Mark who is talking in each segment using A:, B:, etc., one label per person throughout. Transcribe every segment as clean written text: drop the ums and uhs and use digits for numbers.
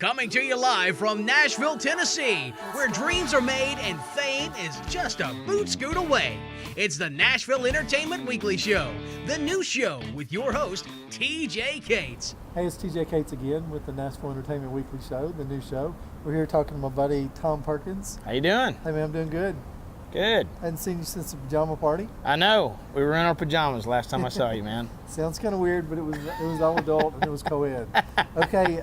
A: Coming to you live from Nashville, Tennessee, where dreams are made and fame is just a boot scoot away. It's the Nashville Entertainment Weekly Show, the new show with your host, TJ Cates.
B: Hey, it's TJ Cates again with the Nashville Entertainment Weekly Show, the new show. We're here talking to my buddy Tom Perkins.
C: How you doing?
B: Hey man, I'm doing good.
C: Good.
B: I hadn't seen you since the pajama party.
C: I know. We were in our pajamas last time I saw you, man.
B: Sounds kind of weird, but it was all adult and it was co-ed. Okay,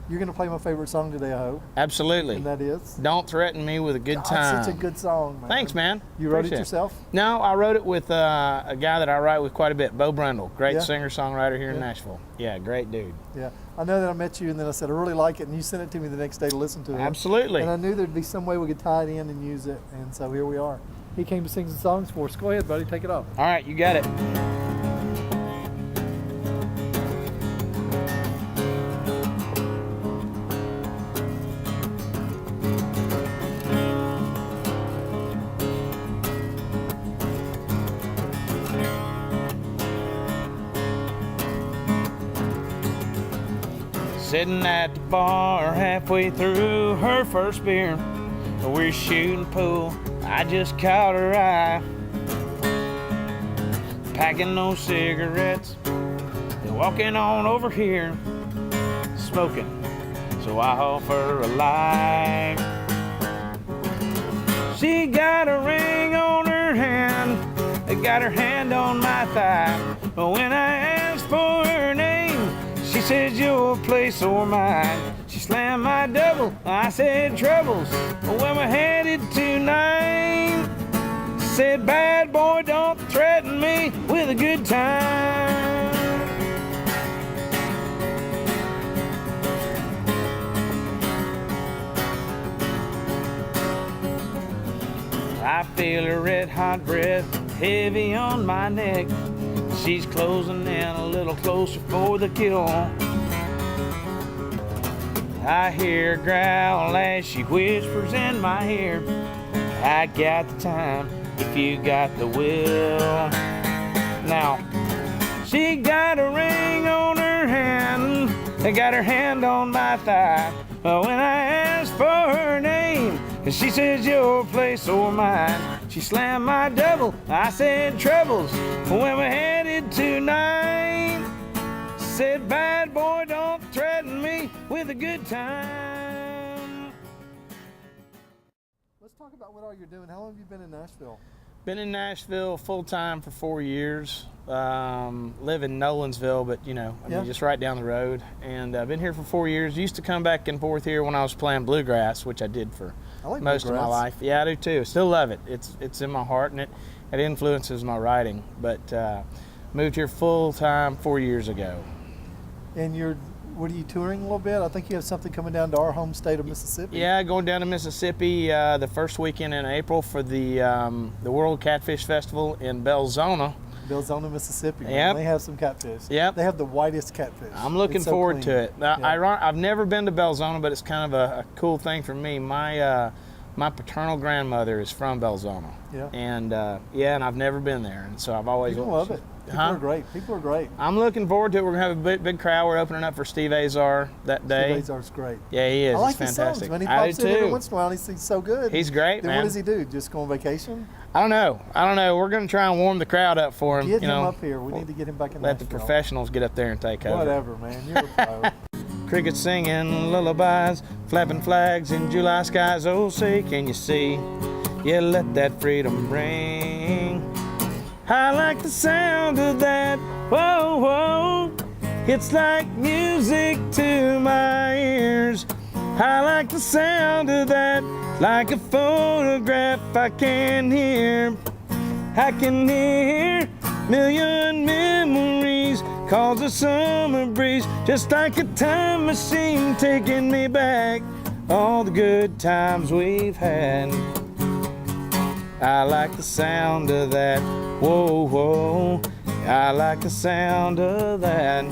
B: you're going to play my favorite song today, I hope.
C: Absolutely.
B: And that is?
C: Don't Threaten Me with a Good Time.
B: It's such a good song, man.
C: Thanks, man.
B: You wrote
C: Appreciate
B: it yourself?
C: No, I wrote it with a guy that I write with quite a bit, Bo Brundle. Great singer-songwriter here in Nashville. Yeah, great dude.
B: Yeah. I know that I met you and then I said, I really like it, and you sent it to me the next day to listen to it.
C: Absolutely.
B: And I knew there'd be some way we could tie it in and use it, and so here we are. He came to sing some songs for us. Go ahead, buddy. Take it off.
C: All right, you got it. Sitting at the bar halfway through her first beer, we're shooting pool, I just caught her eye, packing those cigarettes, and walking on over here, smoking, so I offer a light. She got a ring on her hand, got her hand on my thigh, when I asked for her name, she said, your place or mine. She slammed my double, I said, troubles, when we're headed tonight. Said, bad boy, don't threaten me with a good time. I feel her red hot breath heavy on my neck. She's closing in a little closer for the kill. I hear her growl as she whispers in my ear, I got the time if you got the will. Now, she got a ring on her hand, got her hand on my thigh, when I asked for her name, she says your place or mine. She slammed my double, I said troubles, when we're headed tonight. Said bad boy, don't threaten me with a good time.
B: Let's talk about what all you're doing. How long have you been in Nashville?
C: Been in Nashville full-time for 4 years. Live in Nolensville, but just right down the road. And I've been here for 4 years. Used to come back and forth here when I was playing bluegrass, which I did for most of my life. Yeah, I do too. Still love it. It's in my heart, and it influences my writing. But moved here full-time 4 years ago.
B: And what are you touring a little bit? I think you have something coming down to our home state of Mississippi.
C: Yeah, going down to Mississippi the first weekend in April for the World Catfish Festival in Belzona.
B: Belzona, Mississippi.
C: Yep.
B: They have some catfish.
C: Yep.
B: They have the whitest catfish.
C: I'm looking forward to it. I've never been to Belzona, but it's kind of a cool thing for me. My paternal grandmother is from Belzona. Yeah. And and I've never been there, and so I've always
B: love it. People are great. People are great.
C: I'm looking forward to it. We're going to have a big crowd. We're opening up for Steve Azar that day.
B: Steve Azar's great.
C: Yeah, he is.
B: I like
C: He's
B: his
C: fantastic.
B: songs. When he pops in every once in a while, he's so good.
C: He's great,
B: then
C: man.
B: What does he do? Just go on vacation?
C: I don't know. We're going to try and warm the crowd up for him.
B: Get him up here. We need to get him back in Nashville.
C: Let the professionals get up there and take over.
B: Whatever, man. You're a pro.
C: Crickets singing lullabies, flapping flags in July skies. Oh, say, can you see? Yeah, let that freedom ring. I like the sound of that, whoa, whoa. It's like music to my ears. I like the sound of that, like a photograph I can hear. I can hear million memories, cause the summer breeze, just like a time machine taking me back, all the good times we've had. I like the sound of that, whoa, whoa. I like the sound of that.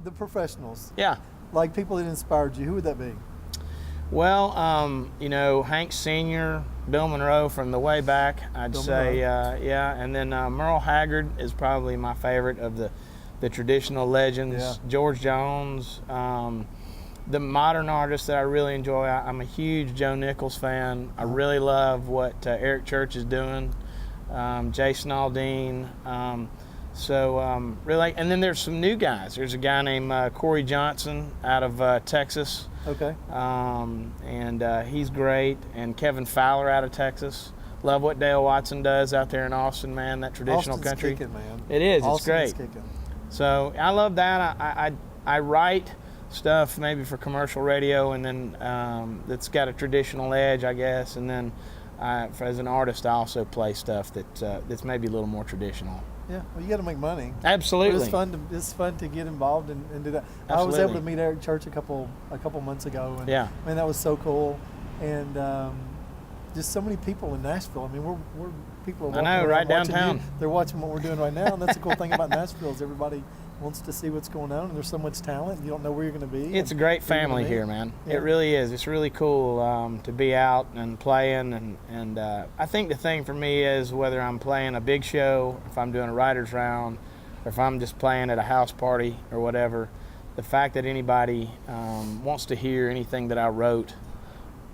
B: The professionals,
C: Yeah.
B: like people that inspired you, who would that be?
C: Well, you know, Hank Senior, Bill Monroe from the way back, I'd
B: Bill
C: say,
B: Monroe.
C: yeah. And then Merle Haggard is probably my favorite of the traditional legends.
B: Yeah.
C: George Jones. The modern artists that I really enjoy, I'm a huge Joe Nichols fan. I really love what Eric Church is doing. Jason Aldean. Really, and then there's some new guys. There's a guy named Corey Johnson out of Texas.
B: Okay.
C: And he's great. And Kevin Fowler out of Texas. Love what Dale Watson does out there in Austin, man. That traditional
B: Austin's
C: country.
B: kicking, man.
C: It is.
B: Austin's
C: It's great.
B: Kicking.
C: So I love that. I write stuff maybe for commercial radio, and then that's got a traditional edge, I guess. And then as an artist, I also play stuff that's maybe a little more traditional.
B: Yeah, well, you got to make money.
C: Absolutely.
B: But it's fun to get involved and do that.
C: Absolutely.
B: I was able to meet Eric Church a couple months ago, and
C: Yeah.
B: man, that was so cool. And just so many people in Nashville. I mean, we're people are walking
C: I know,
B: around
C: right
B: watching
C: downtown.
B: They're watching what we're doing right now, and that's the cool thing about Nashville is everybody wants to see what's going on, and there's so much talent. And you don't know where you're going to be.
C: It's a great family here, man.
B: Yeah.
C: It really is. It's really cool to be out and playing, and I think the thing for me is whether I'm playing a big show, if I'm doing a writer's round, or if I'm just playing at a house party or whatever, the fact that anybody wants to hear anything that I wrote,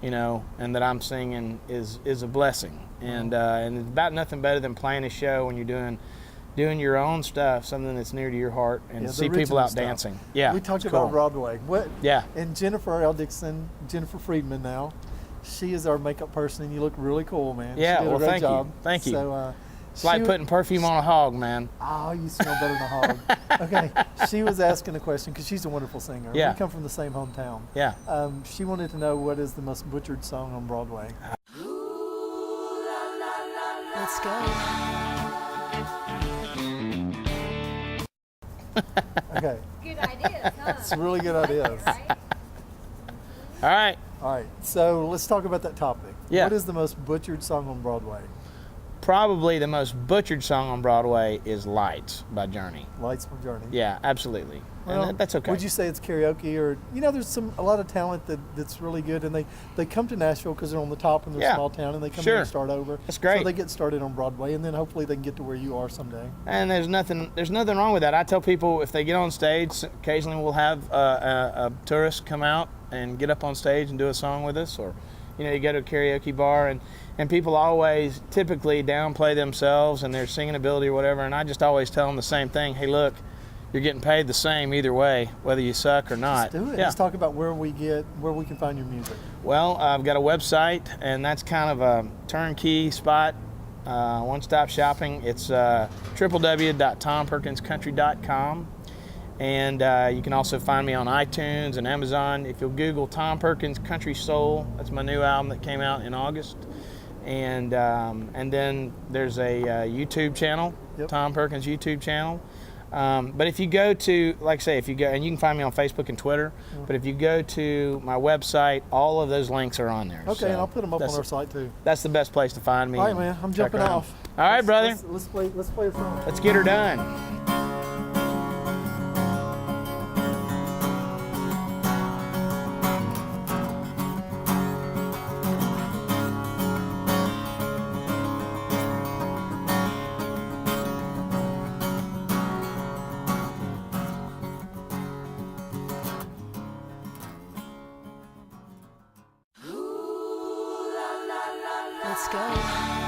C: you know, and that I'm singing is a blessing. And it's about nothing better than playing a show when you're doing your own stuff, something that's near to your heart, and
B: Yeah, the
C: see people
B: original
C: out
B: stuff.
C: dancing. Yeah,
B: We talked
C: it's
B: about
C: cool.
B: Broadway.
C: Yeah.
B: And Jennifer L. Dixon, Jennifer Friedman now, she is our makeup person, and you look really cool, man.
C: Yeah,
B: she did
C: well,
B: a great
C: thank you.
B: job.
C: Thank you.
B: So,
C: It's like putting perfume on a hog, man.
B: Oh, you smell better than a hog. Okay, she was asking a question because she's a wonderful singer.
C: Yeah.
B: We come from the same hometown.
C: Yeah.
B: She wanted to know what is the most butchered song on Broadway.
D: Let's go.
B: Okay,
D: Good ideas, huh?
B: it's really good ideas.
D: Right?
C: All right.
B: All right, so let's talk about that topic.
C: Yeah.
B: What is the most butchered song on Broadway?
C: Probably the most butchered song on Broadway is Lights by Journey.
B: Lights from Journey.
C: Yeah, absolutely.
B: Well,
C: And that's okay.
B: Would you say it's karaoke, or there's a lot of talent that's really good, and they come to Nashville because they're on the top in their
C: Yeah.
B: small town, and they come
C: Sure.
B: here and start over.
C: That's great.
B: So they get started on Broadway, and then hopefully they can get to where you are someday.
C: And there's nothing wrong with that. I tell people if they get on stage, occasionally we'll have a tourist come out and get up on stage and do a song with us, or you go to a karaoke bar and people always typically downplay themselves and their singing ability or whatever, and I just always tell them the same thing. Hey, look, you're getting paid the same either way, whether you suck or not.
B: Let's do it.
C: Yeah.
B: Let's talk about where we can find your music.
C: Well, I've got a website, and that's kind of a turnkey spot, one-stop shopping. It's www.tomperkinscountry.com. And you can also find me on iTunes and Amazon. If you'll Google Tom Perkins Country Soul, that's my new album that came out in August. And then there's a YouTube channel,
B: Yep.
C: Tom Perkins YouTube channel. But if you go to, like I say, if you go, and you can find me on Facebook and Twitter, but if you go to my website, all of those links are on there.
B: Okay,
C: So
B: and I'll put them up on
C: that's-
B: our site too.
C: That's the best place to find me.
B: All right,
C: and
B: man. I'm
C: check
B: jumping
C: around.
B: off.
C: All right, brother.
B: Let's play a song.
C: Let's get her done.
D: Let's go.